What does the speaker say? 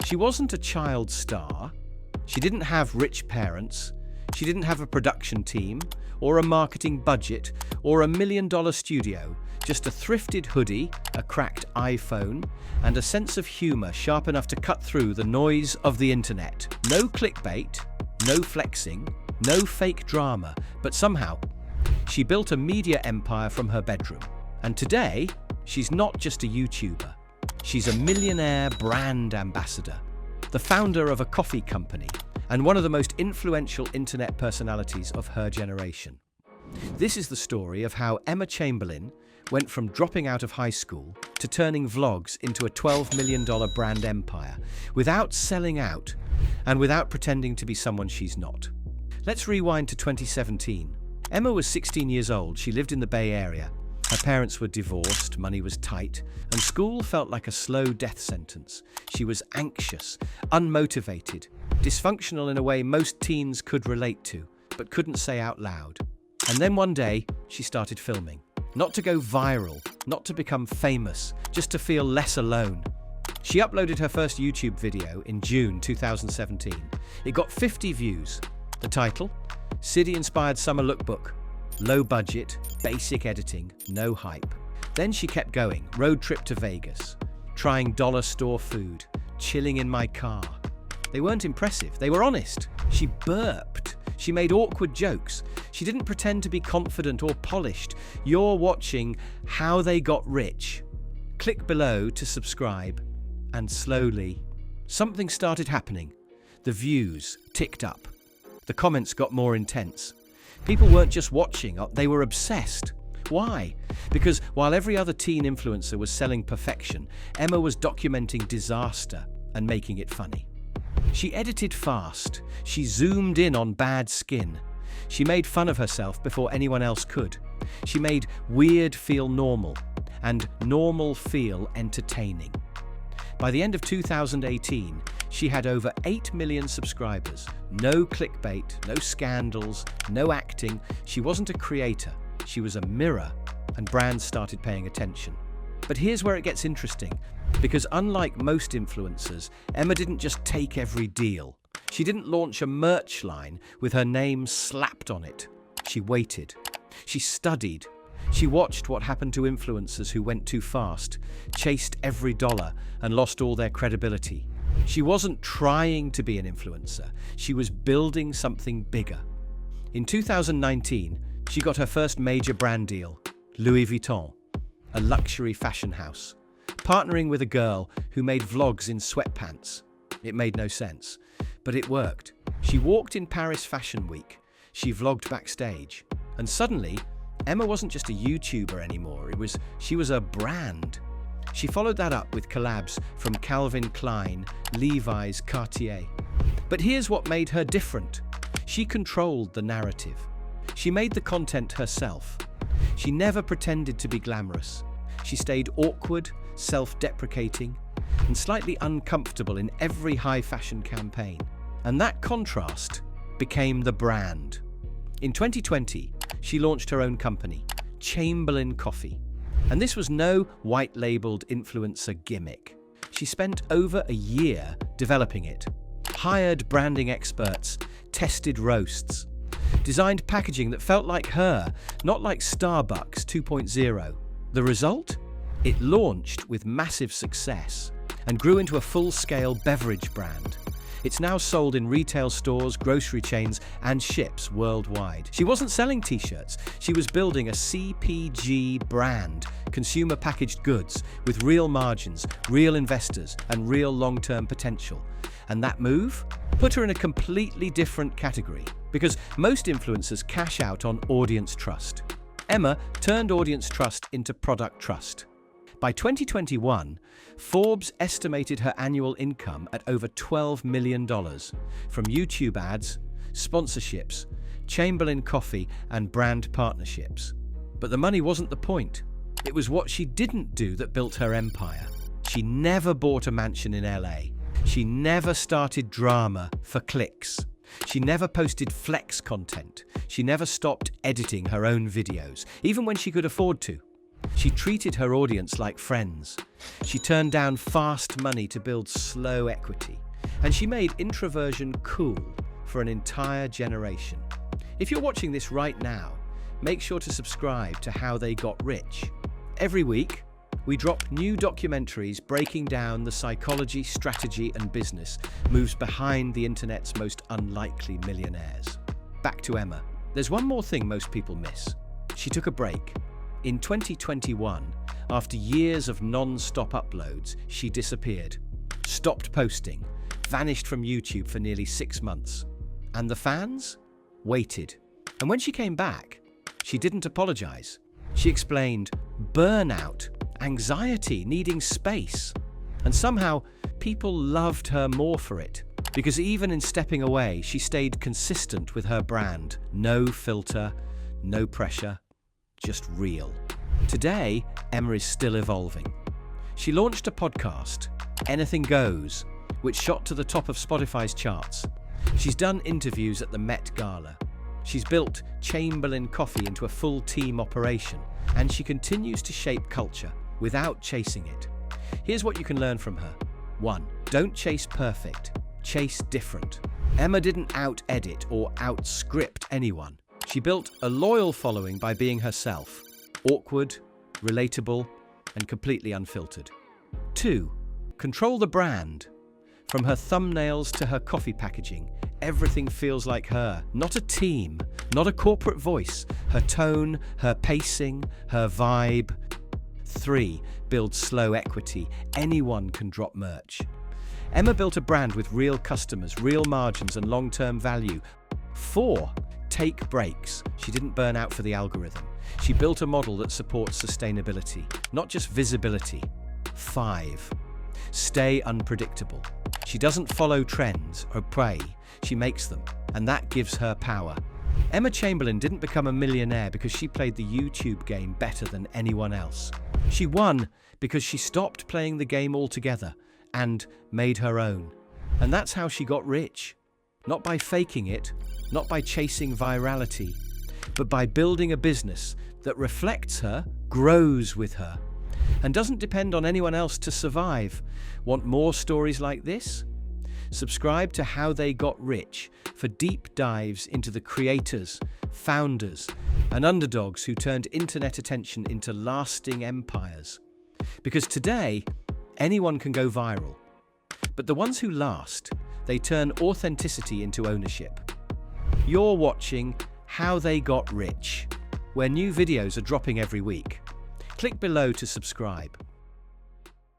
She wasn't a child star. She didn't have rich parents. She didn't have a production team, or a marketing budget, or $1 million studio. Just a thrifted hoodie, a cracked iPhone, and a sense of humor sharp enough to cut through the noise of the internet. No clickbait, no flexing, no fake drama, but somehow she built a media empire from her bedroom. And today, she's not just a YouTuber. She's a millionaire brand ambassador, the founder of a coffee company, and one of the most influential internet personalities of her generation. This is the story of how Emma Chamberlain went from dropping out of high school to turning vlogs into a $12 million brand empire without selling out and without pretending to be someone she's not. Let's rewind to 2017. Emma was 16 years old. She lived in the Bay Area. Her parents were divorced, money was tight, and school felt like a slow death sentence. She was anxious, unmotivated, dysfunctional in a way most teens could relate to, but couldn't say out loud. And then one day, she started filming. Not to go viral, not to become famous, just to feel less alone. She uploaded her first YouTube video in June 2017. It got 50 views. The title? City-inspired summer lookbook. Low budget, basic editing, no hype. Then she kept going. Road trip to Vegas, trying dollar store food, chilling in my car. They weren't impressive, they were honest. She burped. She made awkward jokes. She didn't pretend to be confident or polished. You're watching How They Got Rich. Click below to subscribe. And slowly, something started happening. The views ticked up. The comments got more intense. People weren't just watching, they were obsessed. Why? Because while every other teen influencer was selling perfection, Emma was documenting disaster and making it funny. She edited fast. She zoomed in on bad skin. She made fun of herself before anyone else could. She made weird feel normal and normal feel entertaining. By the end of 2018, she had over 8 million subscribers. No clickbait, no scandals, no acting. She wasn't a creator. She was a mirror, and brands started paying attention. But here's where it gets interesting, because unlike most influencers, Emma didn't just take every deal. She didn't launch a merch line with her name slapped on it. She waited. She studied. She watched what happened to influencers who went too fast, chased every dollar, and lost all their credibility. She wasn't trying to be an influencer. She was building something bigger. In 2019, she got her first major brand deal, Louis Vuitton, a luxury fashion house, partnering with a girl who made vlogs in sweatpants. It made no sense, but it worked. She walked in Paris Fashion Week. She vlogged backstage. And suddenly, Emma wasn't just a YouTuber anymore. She was a brand. She followed that up with collabs from Calvin Klein, Levi's, Cartier. But here's what made her different. She controlled the narrative. She made the content herself. She never pretended to be glamorous. She stayed awkward, self-deprecating, and slightly uncomfortable in every high fashion campaign. And that contrast became the brand. In 2020, she launched her own company, Chamberlain Coffee. And this was no white-labeled influencer gimmick. She spent over a year developing it, hired branding experts, tested roasts, designed packaging that felt like her, not like Starbucks 2.0. The result? It launched with massive success and grew into a full-scale beverage brand. It's now sold in retail stores, grocery chains, and ships worldwide. She wasn't selling t-shirts. She was building a CPG brand, consumer packaged goods, with real margins, real investors, and real long-term potential. And that move put her in a completely different category, because most influencers cash out on audience trust. Emma turned audience trust into product trust. By 2021, Forbes estimated her annual income at over $12 million from YouTube ads, sponsorships, Chamberlain Coffee, and brand partnerships. But the money wasn't the point. It was what she didn't do that built her empire. She never bought a mansion in LA. She never started drama for clicks. She never posted flex content. She never stopped editing her own videos, even when she could afford to. She treated her audience like friends. She turned down fast money to build slow equity. And she made introversion cool for an entire generation. If you're watching this right now, make sure to subscribe to How They Got Rich. Every week, we drop new documentaries breaking down the psychology, strategy, and business moves behind the internet's most unlikely millionaires. Back to Emma. There's one more thing most people miss. She took a break. In 2021, after years of non-stop uploads, she disappeared, stopped posting, vanished from YouTube for nearly 6 months. And the fans waited. And when she came back, she didn't apologize. She explained burnout, anxiety, needing space. And somehow, people loved her more for it. Because even in stepping away, she stayed consistent with her brand. No filter, no pressure, just real. Today, Emma is still evolving. She launched a podcast, Anything Goes, which shot to the top of Spotify's charts. She's done interviews at the Met Gala. She's built Chamberlain Coffee into a full team operation, and she continues to shape culture without chasing it. Here's what you can learn from her. 1. Don't chase perfect, chase different. Emma didn't out-edit or out-script anyone. She built a loyal following by being herself, awkward, relatable, and completely unfiltered. 2. Control the brand. From her thumbnails to her coffee packaging, everything feels like her, not a team, not a corporate voice. Her tone, her pacing, her vibe. 3. Build slow equity. Anyone can drop merch. Emma built a brand with real customers, real margins, and long-term value. 4. Take breaks. She didn't burn out for the algorithm. She built a model that supports sustainability, not just visibility. 5. Stay unpredictable. She doesn't follow trends or prey, she makes them, and that gives her power. Emma Chamberlain didn't become a millionaire because she played the YouTube game better than anyone else. She won because she stopped playing the game altogether and made her own. And that's how she got rich. Not by faking it, not by chasing virality, but by building a business that reflects her, grows with her, and doesn't depend on anyone else to survive. Want more stories like this? Subscribe to How They Got Rich for deep dives into the creators, founders, and underdogs who turned internet attention into lasting empires. Because today, anyone can go viral. But the ones who last, they turn authenticity into ownership. You're watching How They Got Rich, where new videos are dropping every week. Click below to subscribe.